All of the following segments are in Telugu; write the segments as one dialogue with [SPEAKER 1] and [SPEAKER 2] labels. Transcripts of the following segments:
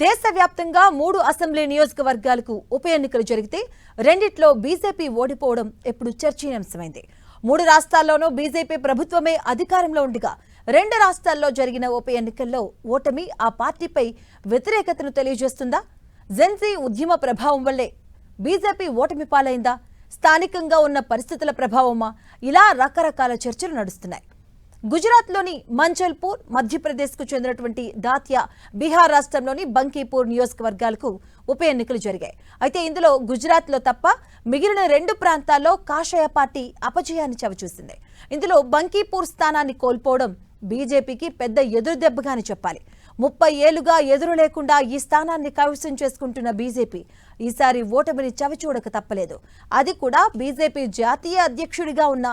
[SPEAKER 1] దేశవ్యాప్తంగా 3 అసెంబ్లీ నియోజకవర్గాలకు ఉప ఎన్నికలు జరిగితే రెండిట్లో బీజేపీ ఓడిపోవడం ఎప్పుడు చర్చనీయాంశమైంది. 3 రాష్ట్రాల్లోనూ బీజేపీ ప్రభుత్వమే అధికారంలో ఉండగా 2 రాష్ట్రాల్లో జరిగిన ఉప ఎన్నికల్లో ఓటమి ఆ పార్టీపై వ్యతిరేకతను తెలియజేస్తుందా? జెన్జీ ఉద్యమ ప్రభావం వల్లే బీజేపీ ఓటమి పాలైందా? స్థానికంగా ఉన్న పరిస్థితుల ప్రభావమా? ఇలా రకరకాల చర్చలు నడుస్తున్నాయి. గుజరాత్లోని మంచల్పూర్, మధ్యప్రదేశ్కు చెందినటువంటి దాత్యా, బీహార్ రాష్ట్రంలోని బంకీపూర్ నియోజకవర్గాలకు ఉప ఎన్నికలు జరిగాయి. అయితే ఇందులో గుజరాత్లో తప్ప మిగిలిన 2 ప్రాంతాల్లో కాషాయ పార్టీ అపజయాన్ని చవిచూసింది. ఇందులో బంకీపూర్ స్థానాన్ని కోల్పోవడం బీజేపీకి పెద్ద ఎదురుదెబ్బగాని చెప్పాలి. 30 ఏళ్లుగా ఎదురు లేకుండా ఈ స్థానాన్ని కైవసం చేసుకుంటున్న బీజేపీ ఈసారి ఓటమిని చవిచూడక తప్పలేదు. అది కూడా బీజేపీ జాతీయ అధ్యక్షుడిగా ఉన్న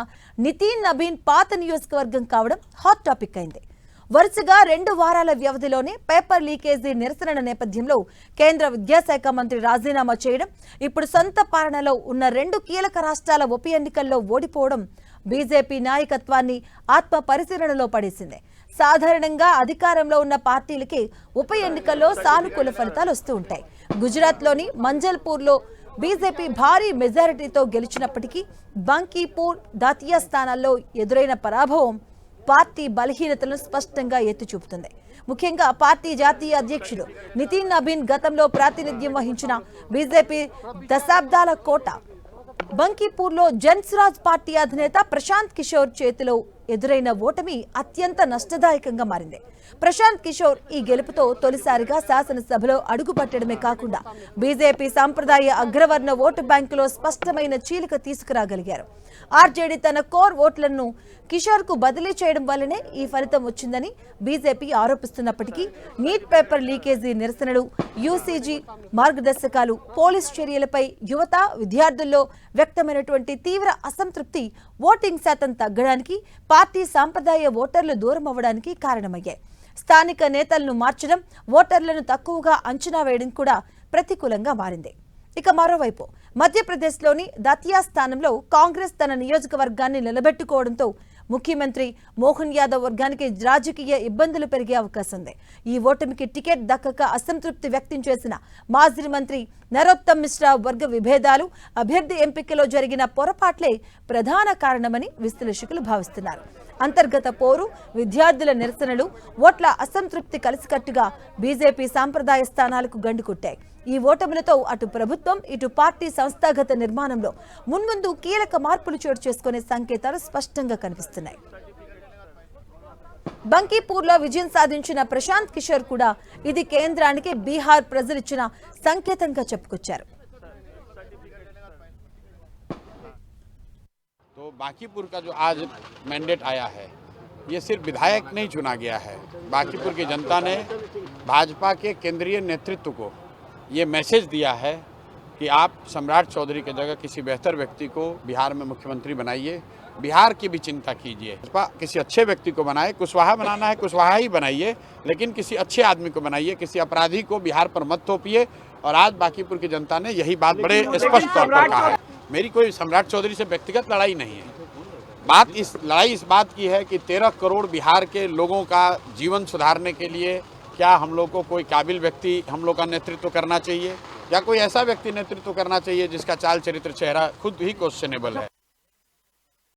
[SPEAKER 1] నితిన్ నబీన్ పాత నియోజకవర్గం కావడం హాట్ టాపిక్ అయింది. వరుసగా 2 వారాల వ్యవధిలోనే పేపర్ లీకేజీ నిరసనల నేపథ్యంలో కేంద్ర విద్యాశాఖ మంత్రి రాజీనామా చేయడం, ఇప్పుడు సొంత పాలనలో ఉన్న 2 కీలక రాష్ట్రాల ఉప ఎన్నికల్లో ఓడిపోవడం బీజేపీ నాయకత్వాన్ని ఆత్మ పరిశీలనలో పడేసింది. సాధారణంగా అధికారంలో ఉన్న పార్టీలకి ఉప ఎన్నికల్లో సానుకూల ఫలితాలు వస్తూ ఉంటాయి. గుజరాత్లోని మంజల్పూర్లో బీజేపీ భారీ మెజారిటీతో గెలిచినప్పటికీ బంకీపూర్, దాతియా స్థానాల్లో ఎదురైన పరాభవం పార్టీ బలహీనతలను స్పష్టంగా ఎత్తి చూపుతుంది. ముఖ్యంగా పార్టీ జాతీయ అధ్యక్షుడు నితిన్ నబీన్ గతంలో ప్రాతినిధ్యం వహించిన బీజేపీ దశాబ్దాల కోట బంకీపూర్లో జన్స్రాజ్ పార్టీ అధినేత ప్రశాంత్ కిషోర్ చేతిలో ఎదురైన ఓటమి అత్యంత నష్టదాయకంగా మారింది. ప్రశాంత్ కిషోర్ ఈ గెలుపుతో తొలిసారిగా శాసనసభలో అడుగుపట్టడమే కాకుండా బీజేపీ సాంప్రదాయ అగ్రవర్ణ ఓటు బ్యాంకులో స్పష్టమైన చీలిక తీసుకురాగలిగారు. ఆర్జేడీ తన కోర్ ఓట్లను కిషోర్ కు బదిలీ చేయడం వల్లనే ఈ ఫలితం వచ్చిందని బీజేపీ ఆరోపిస్తున్నప్పటికీ నీట్ పేపర్ లీకేజీ నిరసనలు, యూసీజీ మార్గదర్శకాలు, పోలీస్ చర్యలపై యువత, విద్యార్థుల్లో వ్యక్తమైనటువంటి తీవ్ర అసంతృప్తి ఓటింగ్ శాతం తగ్గడానికి, పార్టీ సాంప్రదాయ ఓటర్లు దూరం అవ్వడానికి కారణమయ్యాయి. స్థానిక నేతలను మార్చడం, ఓటర్లను తక్కువగా అంచనా వేయడం కూడా ప్రతికూలంగా మారింది. ఇక మరోవైపు మధ్యప్రదేశ్లోని దాతియా స్థానంలో కాంగ్రెస్ తన నియోజకవర్గాన్ని నిలబెట్టుకోవడంతో ముఖ్యమంత్రి మోహన్ యాదవ్ వర్గానికి రాజకీయ ఇబ్బందులు పెరిగే అవకాశం ఉంది. ఈ ఓటమికి టికెట్ దక్కక అసంతృప్తి వ్యక్తం చేసిన మాజీ మంత్రి నరోత్తమ్ మిశ్రా వర్గ విభేదాలు, అభ్యర్థి ఎంపికలో జరిగిన పొరపాట్లే ప్రధాన కారణమని విశ్లేషకులు భావిస్తున్నారు. అంతర్గత పోరు, విద్యార్థుల నిరసనలు, ఓట్ల అసంతృప్తి కలిసికట్టుగా బీజేపీ సాంప్రదాయ స్థానాలకు గండికొట్టాయి. ఈ ఓటములతో అటు ప్రభుత్వం, ఇటు పార్టీ సంస్థాగత నిర్మాణంలో మున్ముందు కీలక మార్పులు చోటు చేసుకునే సంకేతాలు స్పష్టంగా కనిపిస్తున్నాయి. బంకీపూర్లో విజయం సాధించిన ప్రశాంత్ కిషోర్ కూడా ఇది కేంద్రానికి బీహార్ ప్రజలిచ్చిన సంకేతంగా చెప్పుకొచ్చారు.
[SPEAKER 2] तो बांकीपुर का जो आज मैंडेट आया है, ये सिर्फ विधायक नहीं चुना गया है। बांकीपुर की जनता ने भाजपा के केंद्रीय नेतृत्व को ये मैसेज दिया है कि आप सम्राट चौधरी की जगह किसी बेहतर व्यक्ति को बिहार में मुख्यमंत्री बनाइए, बिहार की भी चिंता कीजिए। भाजपा किसी अच्छे व्यक्ति को बनाए, कुशवाहा बनाना है कुशवाहा ही बनाइए, लेकिन किसी अच्छे आदमी को बनाइए, किसी अपराधी को बिहार पर मत थोपिए। और आज बांकीपुर की जनता ने यही बात बड़े स्पष्ट तौर पर कहा है। मेरी कोई सम्राट चौधरी से व्यक्तिगत लड़ाई नहीं है। लड़ाई इस बात की है कि 13 करोड़ बिहार के लोगों का जीवन सुधारने के लिए क्या हम लोग को कोई काबिल व्यक्ति हम लोग का नेतृत्व करना चाहिए, या कोई ऐसा व्यक्ति नेतृत्व करना चाहिए जिसका चाल चरित्र, चेहरा खुद ही क्वेश्चनेबल है।